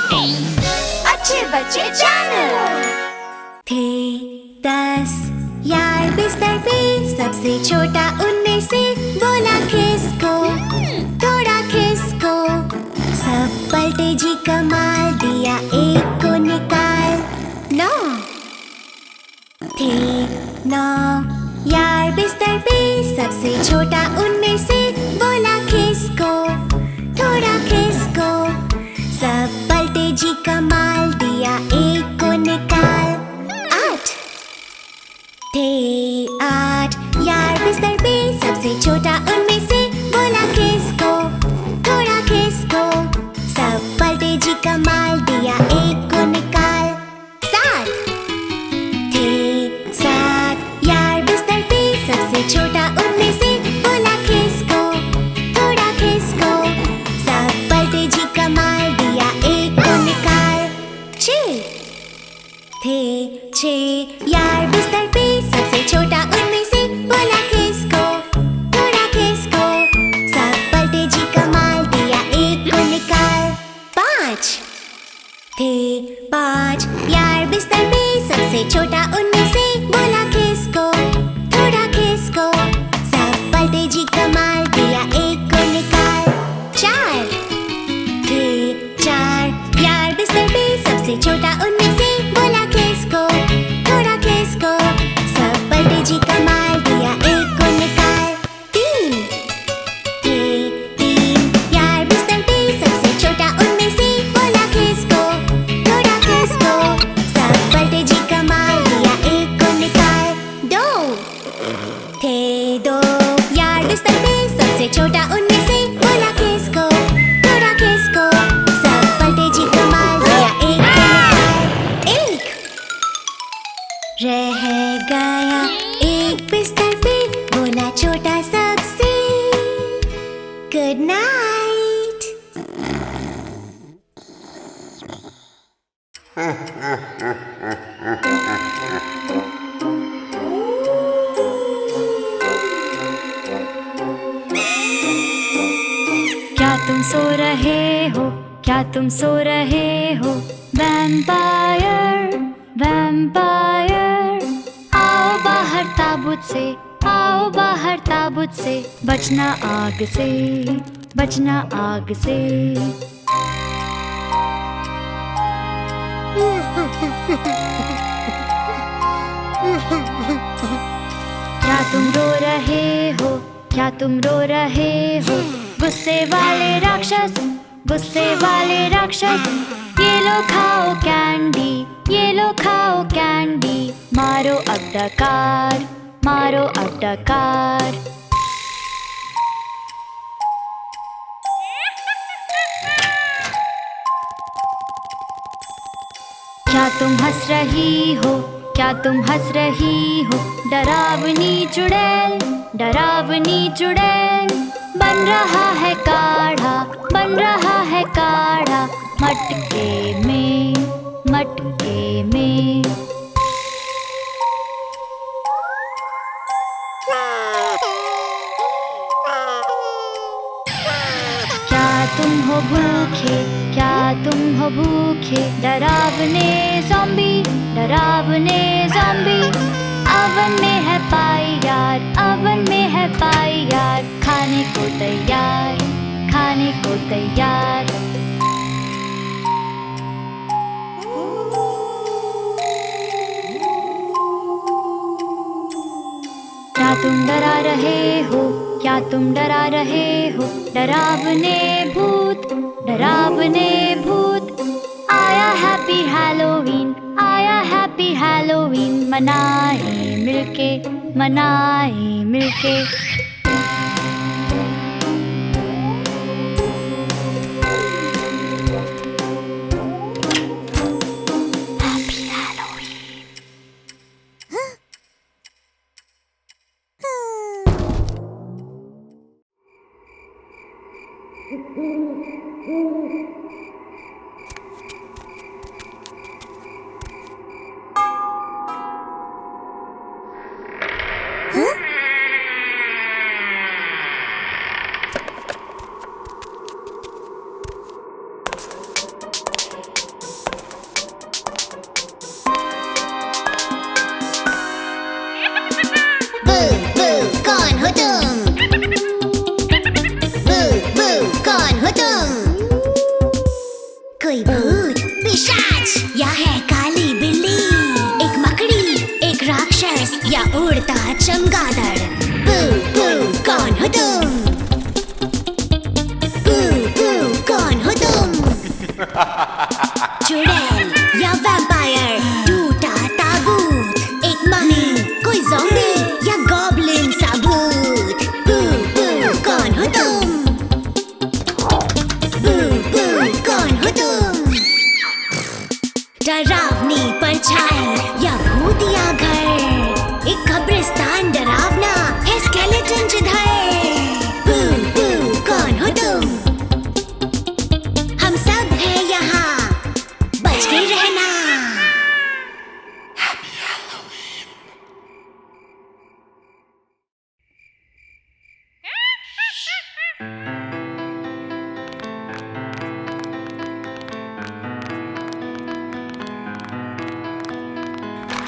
अच्छे बच्चे चैनल। थे 10 यार बिस्तर पे, सबसे छोटा उनमें से बोला खिसको, थोड़ा खिसको। सब पलटे जी कमाल, दिया एक को निकाल। 9 थे 9 यार बिस्तर पे, सबसे छोटा उनमें से बोला खिसको, थोड़ा खिसको। सब पलटे जी कमाल, दिया एक को निकाल। 8 थे 8 यार बिस्तर पे, सबसे छोटा उनमें से बोला खिसको, थोड़ा खिसको। सब पलटे जी कमाल, दिया एक को निकाल। 7 थे 7 यार बिस्तर पे, सबसे छोटा उनमें से बोला खिसको, थोड़ा खिसको। सब पलटे जी कमाल, दिया एक को निकाल। 6 थे 6 यार बिस्तर पे, सबसे छोटा उनमें से बोला खिसको, थोड़ा खिसको। सब पलटे जी कमाल, दिया एक को निकाल। 5 थे 5 यार बिस्तर पे, सबसे छोटा उनमें से बोला खिसको, थोड़ा खिसको। सब पलटे जी कमाल, दिया एक को निकाल। 4 थे 4 यार बिस्तर पे, सबसे छोटा उनमें से बोला खिसको, थोड़ा खिसको। सब पलटे जी कमाल, दिया एक को निकाल। 3 थे 3 यार बिस्तर पे, सबसे छोटा उनमें से बोला खिसको, थोड़ा खिसको। सब पलटे जी कमाल, दिया एक को निकाल। 2 थे 2 यार बिस्तर पे, सबसे छोटा उनमें से बोला खिसको, थोड़ा खिसको। सब पलटे जी कमाल, दिया एक को निकाल। 1 रह गया एक बिस्तर पे, बोला छोटा सबसे गुड नाइट। क्या तुम सो रहे हो, क्या तुम सो रहे हो? वैम्पायर वैम्पायर, आओ बाहर ताबूत से, आओ बाहर ताबूत से। बचना आग से, बचना आग से। क्या तुम रो रहे हो, क्या तुम रो रहे हो? गुस्से वाले राक्षस, गुस्से वाले राक्षस। ये लो खाओ कैंडी, ये लो खाओ कैंडी। मारो अब डकार, मारो अब डकार। क्या तुम हंस रही हो, क्या तुम हंस रही हो? डरावनी चुड़ैल, डरावनी चुड़ैल। बन रहा है काढ़ा, बन रहा है काढ़ा। मटके में, मटके में। क्या तुम हो भूखे, क्या तुम हो भूखे? डरावने ज़ॉम्बी, डरावने ज़ॉम्बी। अवन में है पाई यार, अवन में है पाई यार। खाने को तैयार, खाने को तैयार। क्या तुम डरा रहे हो, क्या तुम डरा रहे हो? डरावने भूत, डरावने भूत। आया हैप्पी हैलोवीन, आया हैप्पी हैलोवीन। मनाए मिलके, मनाए मिलके। कोई भूत, पिशाच या है काली बिल्ली, एक मकड़ी, एक राक्षस या उड़ता चमगादड़। पू पू कौन हो तुम? पू पू कौन हो तुम? चुड़ैल या वैम्पायर, टूटा ताबूत, एक मम्मी, कोई ज़ॉम्बी या गॉब्लिन सा भूत। पू पू कौन हो तुम? पू पू कौन हो तुम? डरावनी परछाई या भूतिया घर, एक कब्रिस्तान डरावना है स्केलेटन जिधर। पू पू कौन हो तुम? हम सब हैं यहाँ, बच के रहना।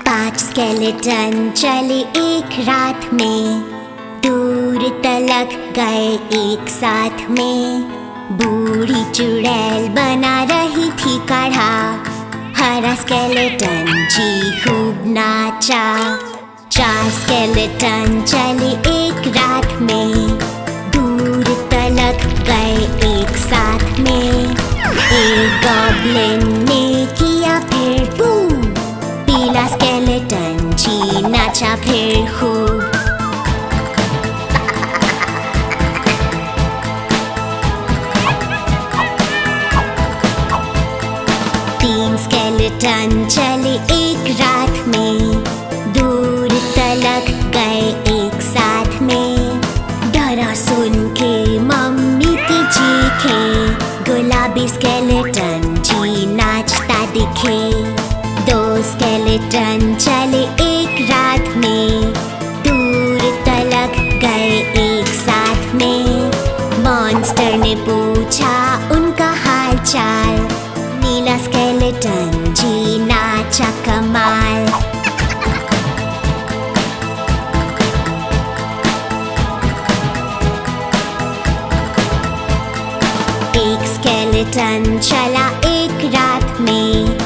पांच स्केलेटन चले एक रात में, दूर तलक गए एक साथ में। बूढ़ी चुड़ैल बना रही थी काढ़ा, हरा स्केलेटन जी खूब नाचा। चार स्केलेटन चले एक रात में, दूर तलक गए एक साथ में। एक गॉब्लिन ने किया फिर बू, पीला स्केलेटन जी नाचा फिर खूब। तीन स्केलेटन चले एक रात में, दूर तलक गए एक साथ में। डरा सुन के मम्मी की चीखें, गुलाबी स्केलेटन जी नाचता दिखे। दो स्केलेटन चले एक रात में, दूर तलक गए एक साथ में। मॉन्स्टर ने पूछा उनका हाल चाल, नीला स्केलेटन जी नाचा कमाल। एक स्केलेटन चला एक रात में,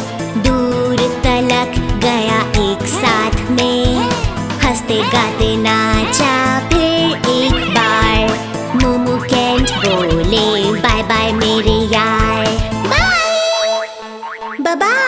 दूर तलक गया एक साथ में। हंसते गाते नाचा फिर एक बार, मोमो कैंट बोले बाय बाय मेरे यार। Bye bye.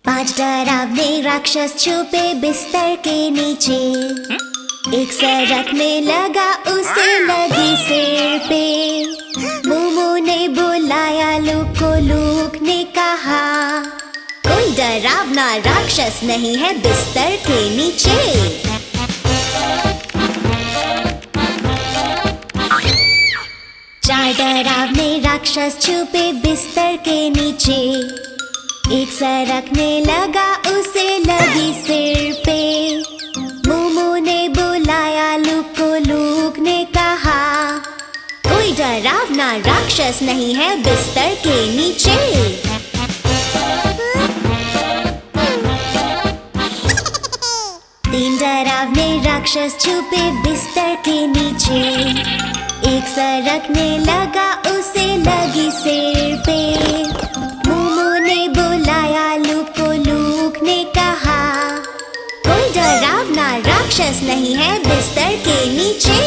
पांच डरावने राक्षस छुपे बिस्तर के नीचे, एक सरकने लगा उसे लगी सिर पे। मोमो ने बुलाया लूक को, लूक ने कहा कोई डरावना राक्षस नहीं है बिस्तर के नीचे। चार डरावने राक्षस छुपे बिस्तर के नीचे, एक सरकने लगा उसे लगी सिर पे। मोमो ने बुलाया लूक को, लूक ने कहा कोई डरावना राक्षस नहीं है बिस्तर के नीचे। तीन डरावने राक्षस छुपे बिस्तर के नीचे, एक सरकने लगा उसे लगी सिर पे। मोमो ने बुलाया लूक को, लूक ने कहा कोई डरावना राक्षस नहीं है बिस्तर के नीचे।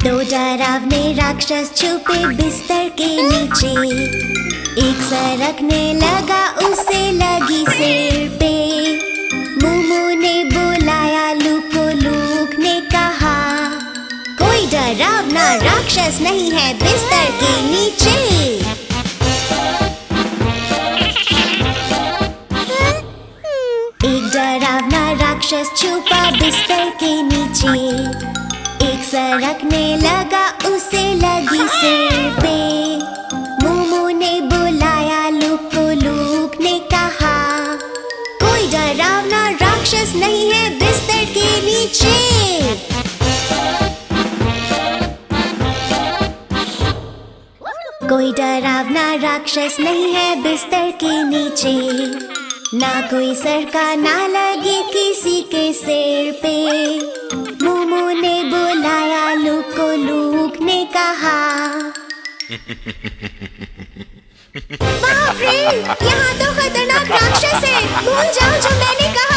दो डरावने राक्षस छुपे बिस्तर के नीचे, एक सरकने लगा उसे लगी सिर पे। मोमो ने बुलाया लूक को, लूक ने कहा कोई डरावना राक्षस नहीं है बिस्तर के नीचे। एक डरावना राक्षस छुपा बिस्तर के नीचे, एक सरकने लगा उसे लगी सिर कोई डरावना राक्षस नहीं है बिस्तर के नीचे, ना कोई सरका ना लगे किसी के सिर पे। मोमो ने बुलाया लूक को, लूक ने कहा बाप रे, यहाँ तो खतरनाक राक्षस है, भूल जाओ जो मैंने कहा।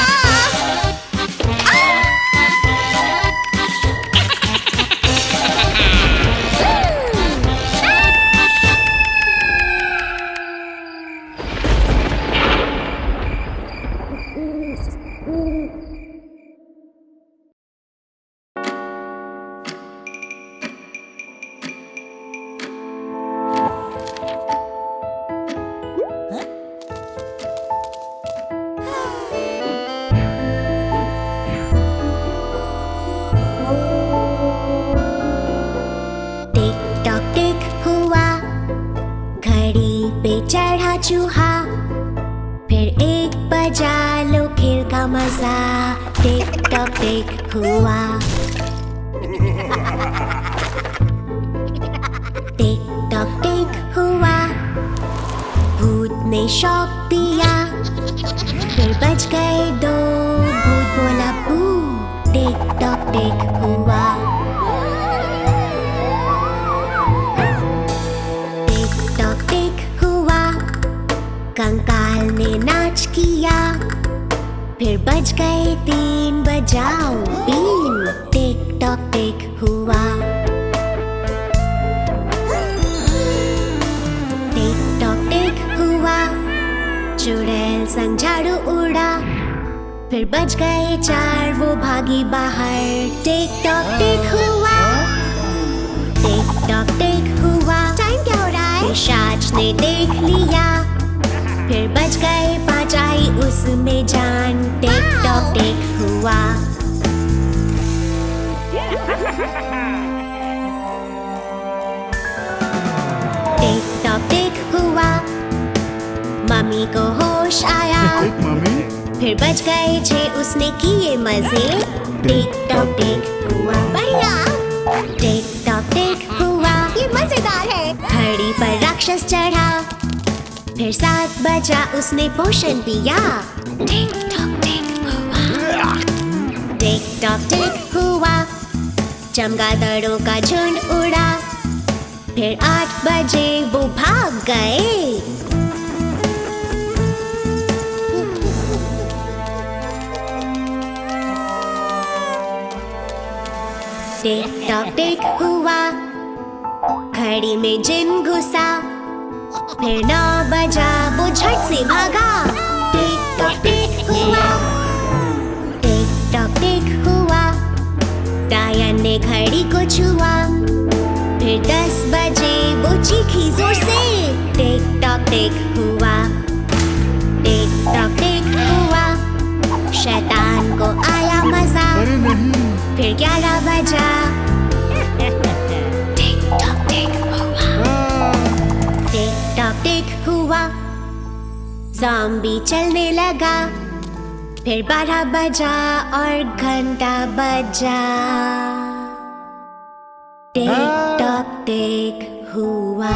चढ़ा चूहा, फिर एक बजा लो खेल का मजा। टिक टॉक टिक हुआ, टिक टॉक टिक हुआ। भूत ने शॉक दिया, फिर बच गए दो। भूत बोला बू, टिक टॉक टिक हुआ। टिक टॉक टिक हुआ, कंकाल ने नाच किया, फिर बज गए 3, बजाओ बीन। टिक टॉक टिक हुआ, टिक टॉक टिक हुआ। चुड़ैल संग झाड़ू उड़ा, फिर बज गए 4, वो भागी बाहर। टिक टॉक टिक हुआ, टिक टॉक टिक हुआ। टाइम क्या हो रहा है? पिशाच ने देख लिया, फिर बच गए 5, आई उसमें जान। टिक टॉक टिक हुआ, टिक टॉक टिक हुआ। मम्मी को होश आया, फिर बच गए 6, उसने किए मजे। टिक टॉक टिक हुआ, बढ़िया। टिक टॉक टिक हुआ, ये मजेदार है। घड़ी पर राक्षस चढ़ा, फिर 7 बजा, उसने पोषण पिया। टिक टॉक टिक हुआ, टिक टॉक टिक हुआ। चमगादड़ों का झुंड उड़ा, फिर 8 बजे वो भाग गए। टिक टॉक टिक हुआ, घड़ी में जिन घुसा, फिर 9 बजा, वो झट से भागा। टिक टॉक टिक हुआ, टिक टॉक टिक हुआ। डायन ने घड़ी को छुआ, फिर 10 बजे, वो चीखी जोर से। टिक टॉक टिक हुआ, टिक टॉक टिक हुआ। शैतान को आया मजा, फिर 11 बजा। टिक टॉक टिक हुआ, टिक टॉक टिक हुआ। ज़ॉम्बी चलने लगा, फिर 12 बजा और घंटा बजा। टिक टॉक टिक हुआ।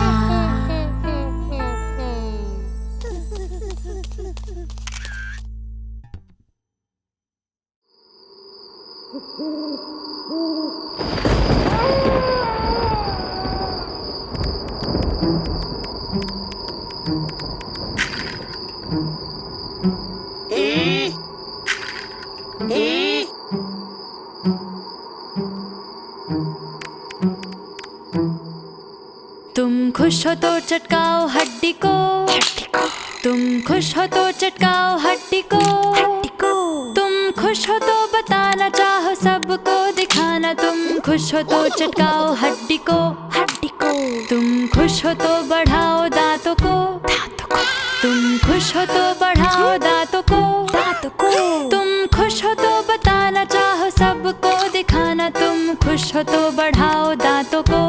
तुम खुश हो तो चटकाओ हड्डी को, तुम खुश हो तो चटकाओ हड्डी को। तुम खुश हो तो बताना चाहो सबको दिखाना, तुम खुश हो तो चटकाओ हड्डी को। तुम खुश हो तो बढ़ाओ दांतों को, तुम खुश हो तो बढ़ाओ दांतों को। तुम खुश हो तो बताना चाहो सबको दिखाना, तुम खुश हो तो बढ़ाओ दांतों को।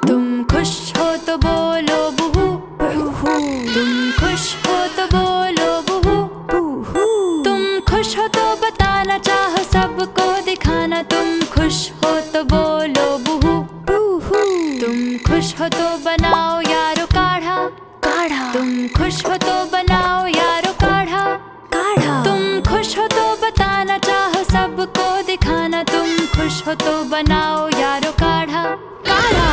तुम खुश हो तो बोलो बूहू, तुम खुश हो तो बोलो बूहू। तुम खुश हो तो बताना बताना चाहो सबको दिखाना, तुम खुश हो तो बनाओ यारो काढ़ा काढ़ा।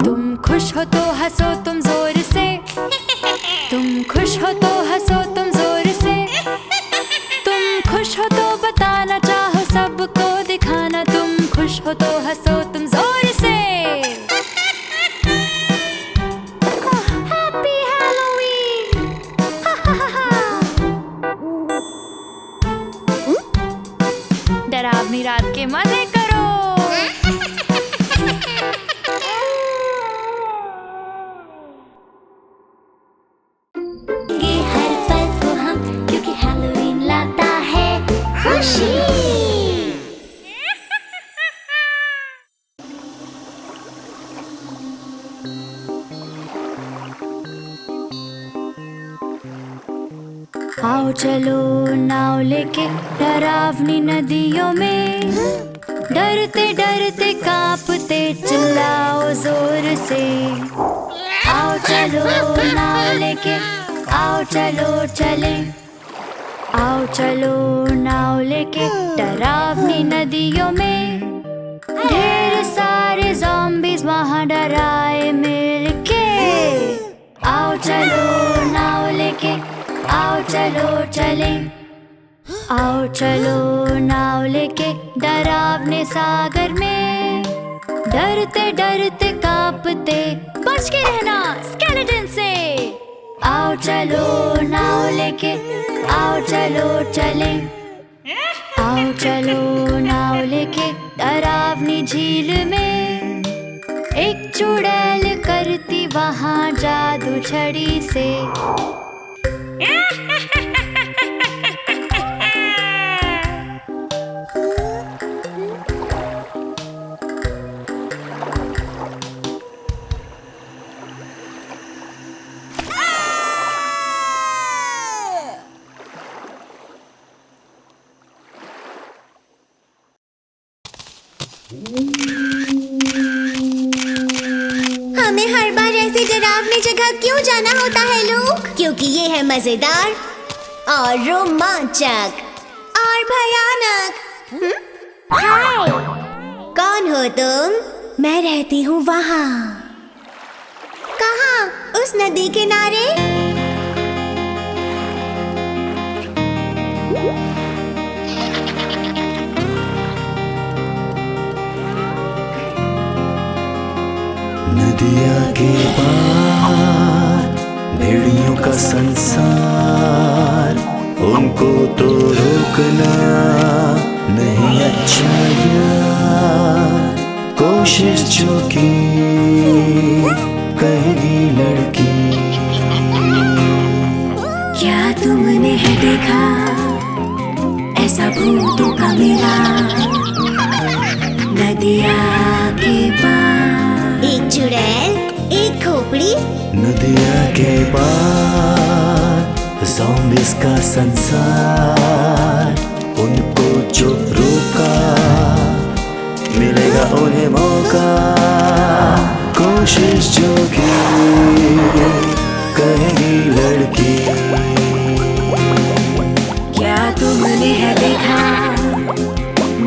तुम खुश हो तो हंसो तुम जोर से, तुम खुश हो तो हंसो तुम जोर से। तुम खुश हो तो बताना चाहो सबको दिखाना, तुम खुश हो तो हंसो तुम जोर से। Happy Halloween. डरावनी रात के मजे करो। ये हर पल को हम, क्योंकि हैलोवीन लाता है खुशी। आओ चलो नाव लेके डरावनी नदियों में, डरते डरते कांपते चिल्लाओ जोर से। आओ चलो नाव लेके, आओ चलो चले, आओ चलो नाव लेके डरावनी नदियों में। ढेर सारे ज़ॉम्बीज़ वहाँ डराए मिलके। आओ चलो नाव लेके, आओ चलो चले, आओ चलो नाव लेके डरावने सागर में। डरते डरते कांपते बच के रहना स्केलेटन से। आओ चलो नाव लेके, आओ चलो चले, आओ चलो नाव लेके डरावनी झील में। एक चुड़ैल करती वहाँ जादू छड़ी से। हमें हर बार ऐसी डरावनी जगह क्यों जाना होता है लोग? क्योंकि ये है मजेदार और रोमांचक और भयानक। हाय, कौन हो तुम? मैं रहती हूँ वहाँ। कहाँ? उस नदी किनारे। नदिया के पार भेड़ियों का संसार, उनको तो रोकना नहीं अच्छा यार। कोशिश जो की कहेगी लड़की। क्या तुमने है देखा ऐसा भूतों का मेला? नदिया के पार एक चुड़ैल, एक खोपड़ी। नदिया के पार ज़ॉम्बीज़ का संसार, उनको जो रोका मिलेगा उन्हें मौका। कोशिश जो की कहेगी लड़की। क्या तुमने है देखा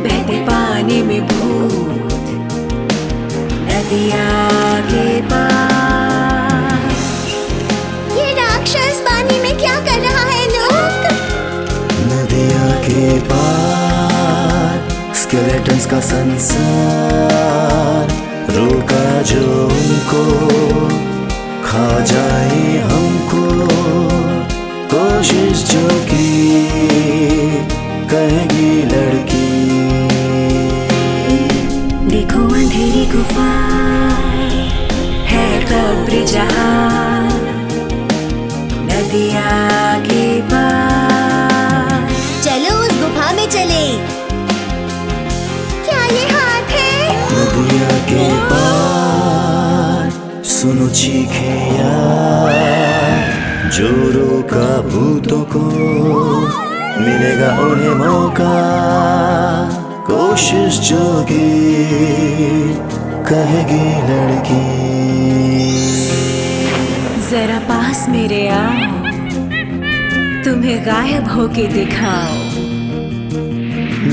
बहते पानी में भूत? नदिया के पार ये राक्षस पानी में क्या कर रहा है लोग? नदिया के पार स्केलेटन्स का संसार, रोका जो उनको खा जाए हमको। कोशिश जो की कहेगी लड़की। देखो अंधेरी गुफा है कब्र जहाँ, नदिया के पार। चलो उस गुफा में चले। क्या ये हाथ है? नदिया के पार सुनो चीखे यार, जो रोका भूतों को मिलेगा उन्हें मौका। कोशिश जो की कहेगी लड़की। जरा पास मेरे आओ, तुम्हें गायब होके दिखाओ।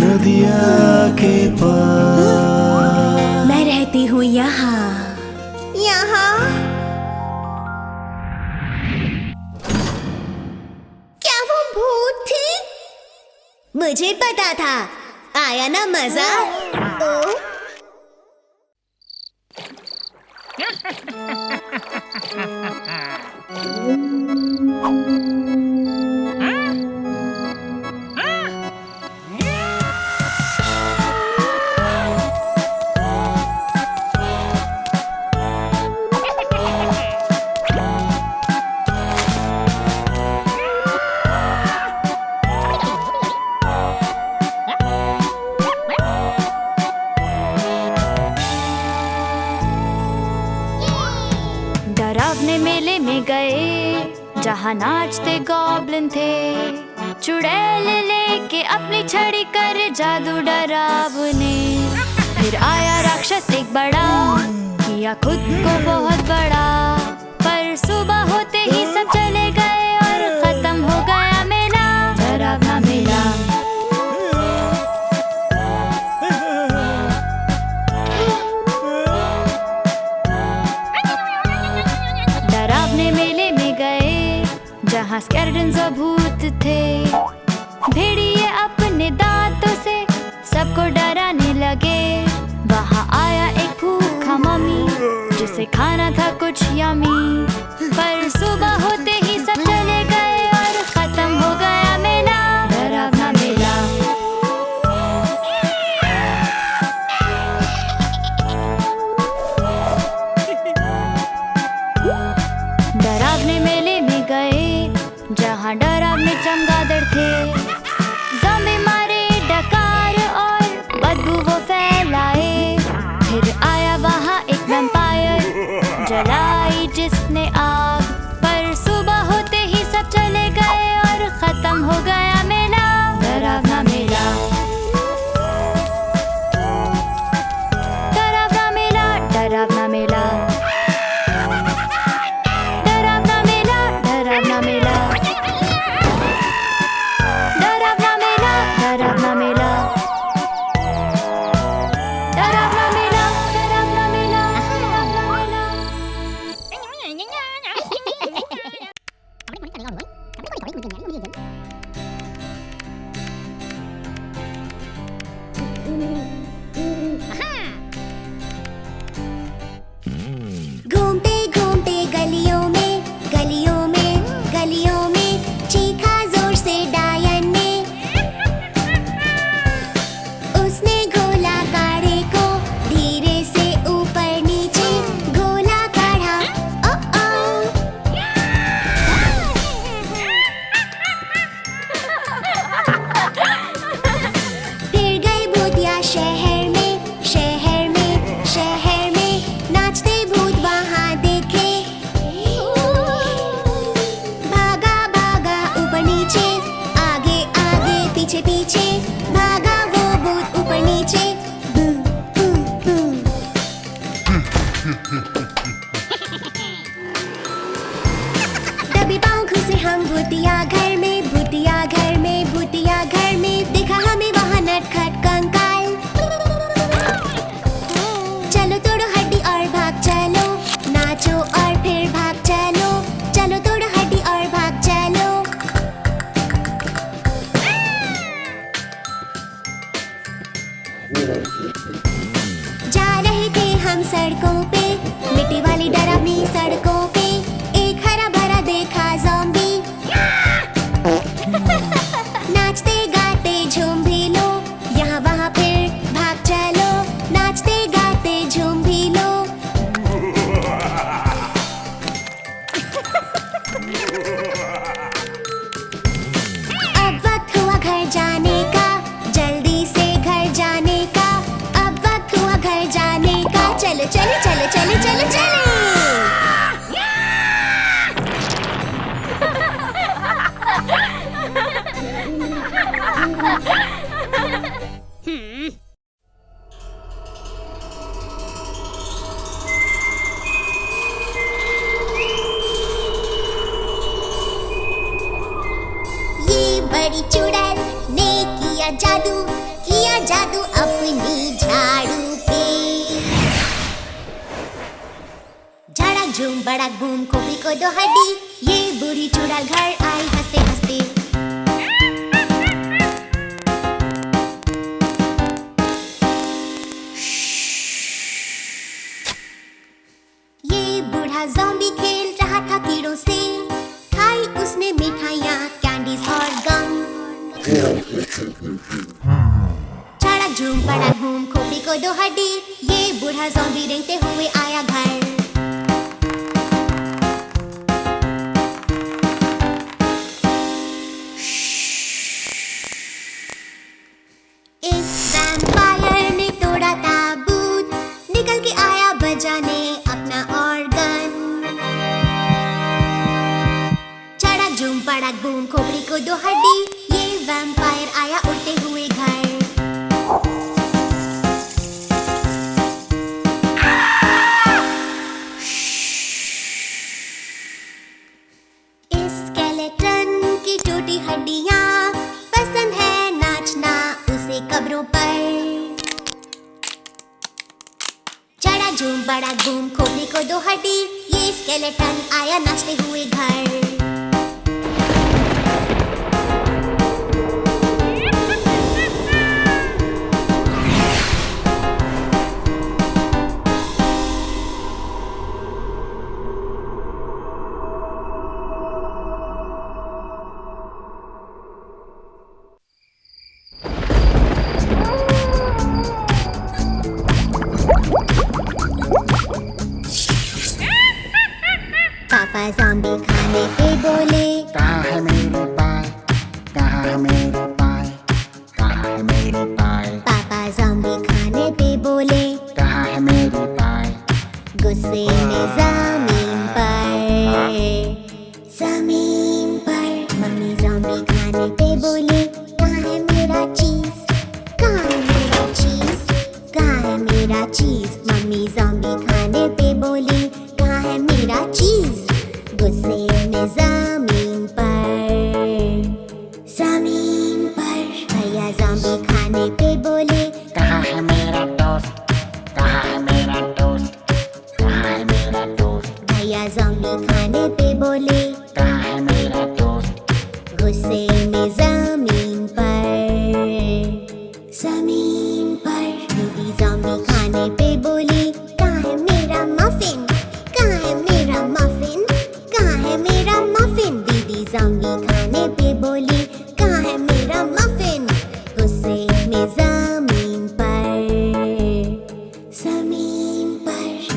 नदिया के पार मैं रहती हूँ यहाँ यहाँ। क्या वो भूत थी? मुझे पता था। आया ना मजा? ओ? डरावने मेले में गए जहाँ नाचते गॉब्लिन थे। चुड़ैल लेके अपनी छड़ी कर जादू डरावने। फिर आया राक्षस एक बड़ा, किया खुद को बहुत बड़ा। पर सुबह होते ही सब चले गए और खत्म हो गया मेला, डरावना मेला। डरावने मेले में गए जहाँ स्केलेटन्स और भूत थे। भेड़िए अपने दांतों से सबको डराने लगे। वहाँ आया एक भूखा मम्मी जिसे खाना था कुछ यमी। पर सुबह होते ही सब चले गए और खत्म हो गया मेला, डरावना मेला। डरावने मेले में गए जहाँ डरावने चमगादड़ थे। ज़ॉम्बी मारे डकार और बदबू वो फैलाए। फिर आया वहाँ एक वैम्पायर, जलाई जिसने आग। पर सुबह होते ही सब चले गए और खत्म हो गया मेला, डरावना मेला। डरावना मेला, डरावना मेला। डरावना मेला, डरावना मेला। डरावना मेला, डरावना मेला। डरावना मेला, डरावना मेला, डरावना मेला। घूमते घूमते गलियों में गलियों में गलियों में चीखा जोर से डायन ने। उसने घोला काढ़े को धीरे से ऊपर नीचे घोला काढ़ा। ओ ओ फिर गए भूतिया शहर में शहर में शहर में। नाचते भूत वहाँ देखे। भागा भागा ऊपर नीचे, आगे आगे पीछे पीछे। भागा वो भूत ऊपर नीचे। बू, बू, बू। तभी पाँव घुसे हम भूतिया घर में भूतिया घर में भूतिया घर में। देखा हमें वहाँ नटखट कंकाल। चलो तोड़ो हड्डी और भाग चलो, नाचो और फिर भाग चलो। चलो तोड़ो हड्डी और भाग चलो। जा रहे थे हम सड़कों पे, मिट्टी वाली डरावनी सड़कों पे। एक हरा भरा देखा ज़ॉम्बी। नाचते गाते झूम भी लो, यहाँ वहाँ फिर भाग चलो। नाचते गाते झूम भी लो। अब वक्त हुआ घर जाने का, जल्दी से घर जाने का। अब वक्त हुआ घर जाने का। चलो चलो चलो चलो चलो चलो। बड़ी चुड़ैल ने किया जादू अपनी झाड़ू पे। झाड़ा झूम बड़ा घूम खोपड़ी को 2 हड्डी, ये बूढ़ी चुड़ैल घर आई हंसते हंसते। ये बूढ़ा ज़ॉम्बी खेल रहा था कीड़ों से, खाई उसने मिठाइयाँ, कैंडीज और गम। झाड़ा झूम बड़ा घूम खोपड़ी को 2 हड्डी, ये बूढ़ा ज़ॉम्बी रेंगते हुए आया घर। इस वैम्पायर ने तोड़ा ताबूत, निकल के आया बजाने अपना ऑर्गन। झाड़ा झूम बड़ा घूम खोपड़ी को 2 हड्डी, ये वैम्पायर आया उड़ते हुए घर। इस स्केलेटन की टूटी हड्डियाँ, पसंद है नाचना उसे कब्रों पर। झाड़ा झूम बड़ा घूम खोपड़ी को 2 हड्डी, ये स्केलेटन आया नाचते हुए घर। पापा ज़ॉम्बी खाने पे बोले, कहाँ है मेरी पाई, कहाँ है मेरी पाई, कहाँ है मेरी पाई। पापा ज़ॉम्बी खाने पे बोले, कहाँ है मेरी पाई। गुस्से में ज़मीन पर मम्मी ज़ॉम्बी खाने पे बोली, कहाँ है मेरा चीज़, कहाँ है मेरा चीज़, कहाँ है मेरा चीज़। मम्मी ज़ॉम्बी खाने पे बोली, कहाँ है मेरा चीज़। गुस्से में ज़मीन पर भैया ज़ॉम्बी खाने पे बोले, कहाँ है मेरा टोस्ट, कहाँ है मेरा टोस्ट, कहाँ है मेरा टोस्ट। भैया ज़ॉम्बी खाने पे बोले, कहाँ है मेरा टोस्ट। गुस्से में ज़मीन पर दीदी ज़ॉम्बी खाने पे बोली, कहाँ है मेरा मफ़िन, कहाँ है मेरा मफ़िन, कहाँ है मेरा मफ़िन। दीदी ज़ॉम्बी खाने पे बोली, कहाँ है मेरा मफ़िन। गुस्से में ज़मीन पर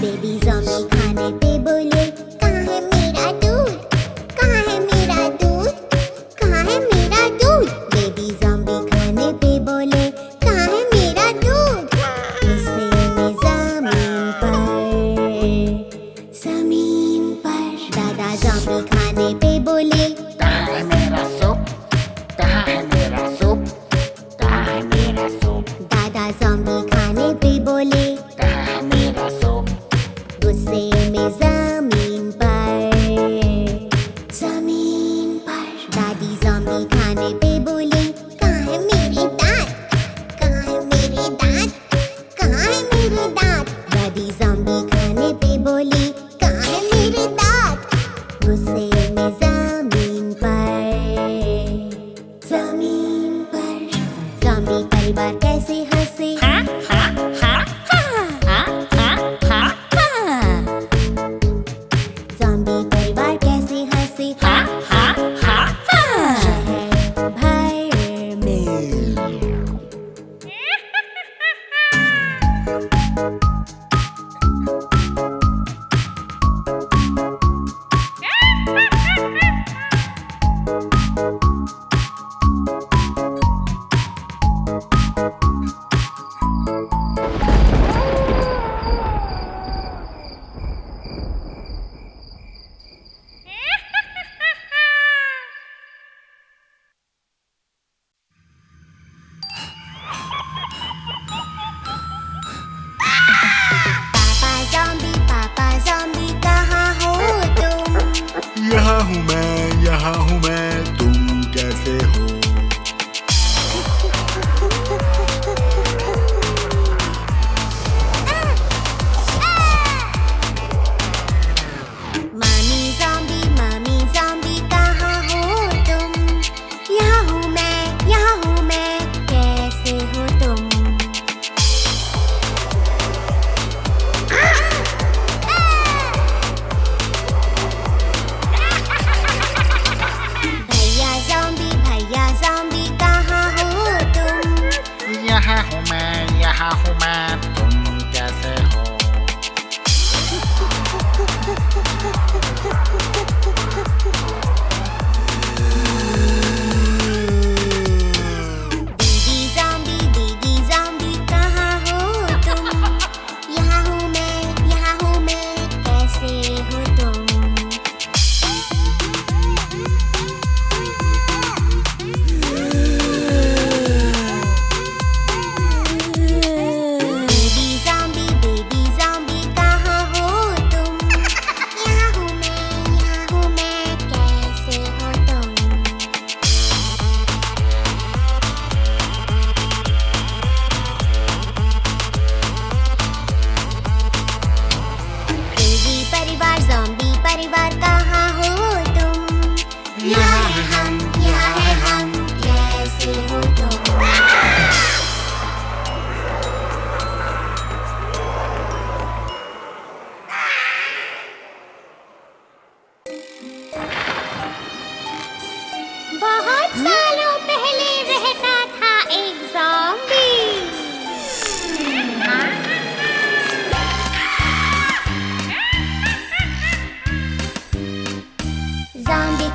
बेबी ज़ॉम्बी खाने पे बोले, कहाँ है मेरा दूध, कहाँ है मेरा दूध, कहाँ है मेरा दूध। बेबी ज़ॉम्बी खाने पे बोले, कहाँ है मेरा दूध। गुस्से में ज़मीन पर दादा ज़ॉम्बी खाने पे बोले, कहाँ है मेरा सूप, कहाँ है मेरा सूप, कहाँ है मेरा सूप। दादा ज़ॉम्बी खाने पे बोले, कहाँ है मेरा सूप। गुस्से में ज़मीन पर दादी ज़ॉम्बी खाने पे बोली, कहाँ है मेरे दांत, कहाँ है मेरे दांत, कहाँ है मेरे दांत। दादी ज़ॉम्बी खाने पे बोली, कहाँ है मेरे दांत। गुस्से में ज़मीन पर ज़ॉम्बी परिवार कैसे हंसे, ज़ॉम्बी परिवार कैसे हंसे, शहर भर में।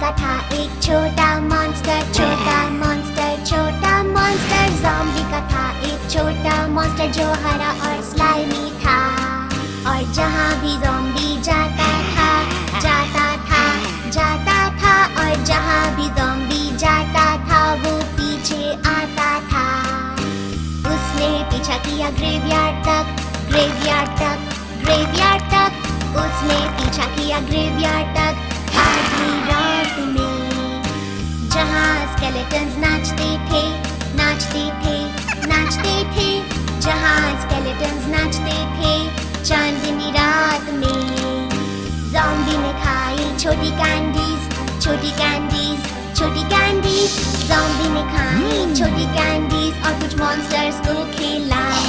का था एक छोटा मॉन्स्टर, छोटा मॉन्स्टर, छोटा मॉन्स्टर। ज़ॉम्बी का था एक छोटा मॉन्स्टर जो हरा और स्लाइमी था। और जहाँ भी ज़ॉम्बी जाता था, जाता था, जाता था। और जहाँ भी ज़ॉम्बी जाता था वो पीछे आता था। उसने पीछा किया ग्रेवयार्ड तक, ग्रेवयार्ड तक, ग्रेवयार्ड तक। उसने पीछा किया ग्रेवयार्ड तक आधी रात में, जहाँ स्केलेटन्स नाचते थे, नाचते थे, नाचते थे। जहाँ स्केलेटन्स नाचते थे चांदनी रात में। ज़ॉम्बी ने खाई छोटी कैंडीज, छोटी कैंडीज, छोटी कैंडीज। ज़ॉम्बी ने खाई छोटी कैंडीज और कुछ मॉन्स्टर्स को खिलाई।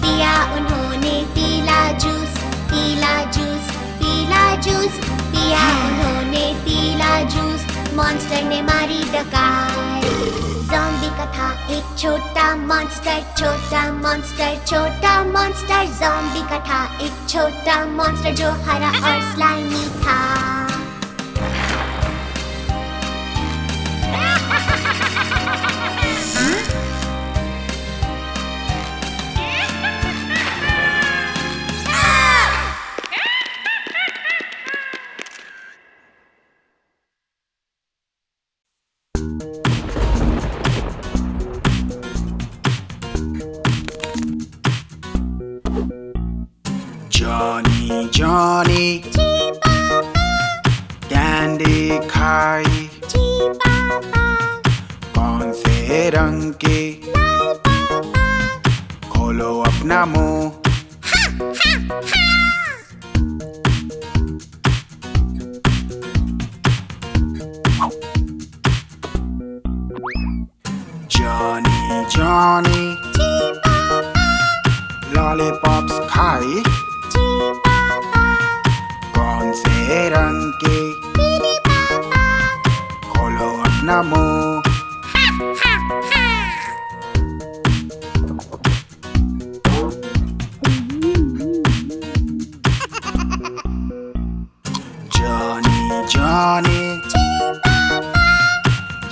पिया उन्होंने पीला जूस, पीला जूस, पीला जूस। पिया उन्होंने पीला जूस, मॉन्स्टर ने मारी डकार। ज़ॉम्बी का था एक छोटा मॉन्स्टर, छोटा मॉन्स्टर, छोटा मॉन्स्टर। ज़ॉम्बी का था एक छोटा मॉन्स्टर जो हरा और स्लाइमी था। Johnny, Johnny, कैंडी खाई कौन से रंग की? खोलो अपना मुंह। Johnny, Johnny, लॉलीपॉप्स खाई कौन से रंग की? खोलो अपना मुंह। Johnny, Johnny,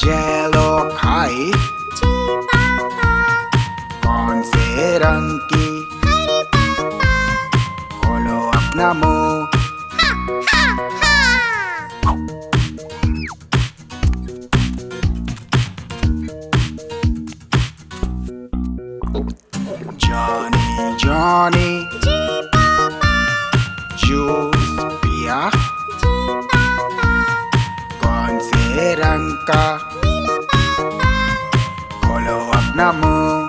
जेलो खाई कौन से रंग की? खोलो अपना मुंह। Johnny, Johnny, जूस पिया कौन से रंग का? खोलो अपना मुंह।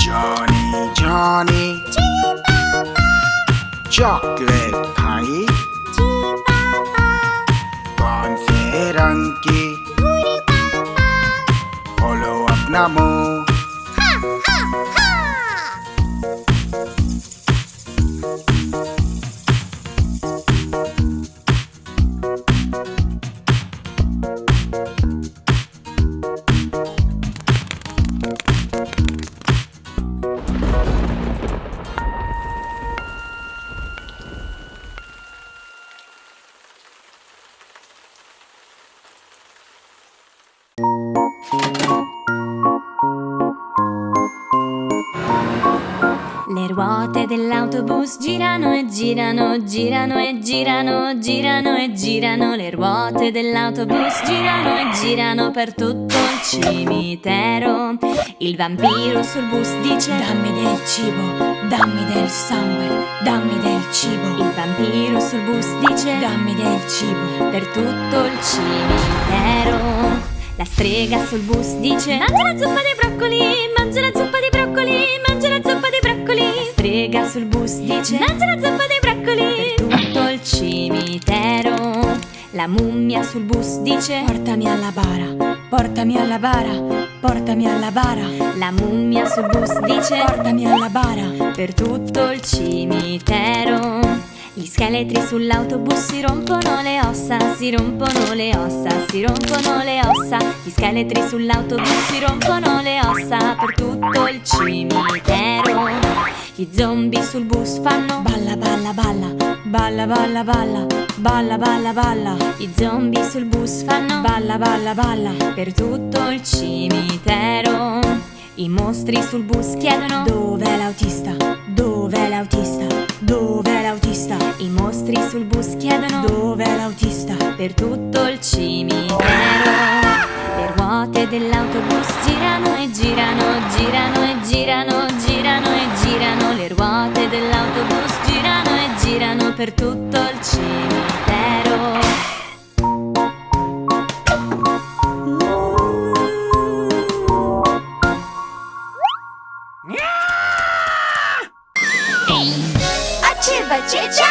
Johnny, Johnny, चॉकलेट खाई कौन से रंग की? खोलो अपना मुंह। Le ruote dell'autobus girano e girano, girano e girano, girano e girano. Le ruote dell'autobus girano e girano per tutto il cimitero. Il vampiro sul bus dice: dammi del cibo, dammi del sangue, dammi del cibo. Il vampiro sul bus dice: dammi del cibo per tutto il cimitero. La strega sul bus dice: mangia la zuppa dei broccoli, mangia la zuppa dei broccoli, mangia la zuppa dei broccoli. La strega sul bus dice: mangia la zuppa dei broccoli per tutto il cimitero. La mummia sul bus dice: portami alla bara, portami alla bara, portami alla bara. La mummia sul bus dice: portami alla bara per tutto il cimitero. Gli scheletri sull'autobus si rompono le ossa, si rompono le ossa, si rompono le ossa. Gli scheletri sull'autobus si rompono le ossa per tutto il cimitero. Gli zombie sul bus fanno balla balla balla, balla balla balla, balla balla balla. Gli zombie sul bus fanno balla balla balla per tutto il cimitero. I mostri sul bus chiedono dov'è l'autista, dov'è l'autista, dov'è l'autista. I mostri sul bus chiedono dov'è l'autista per tutto il cimitero. Le ruote dell'autobus girano e girano, girano e girano, girano e girano. Le ruote dell'autobus girano e girano per tutto il cimitero. Bacci bacci ciao!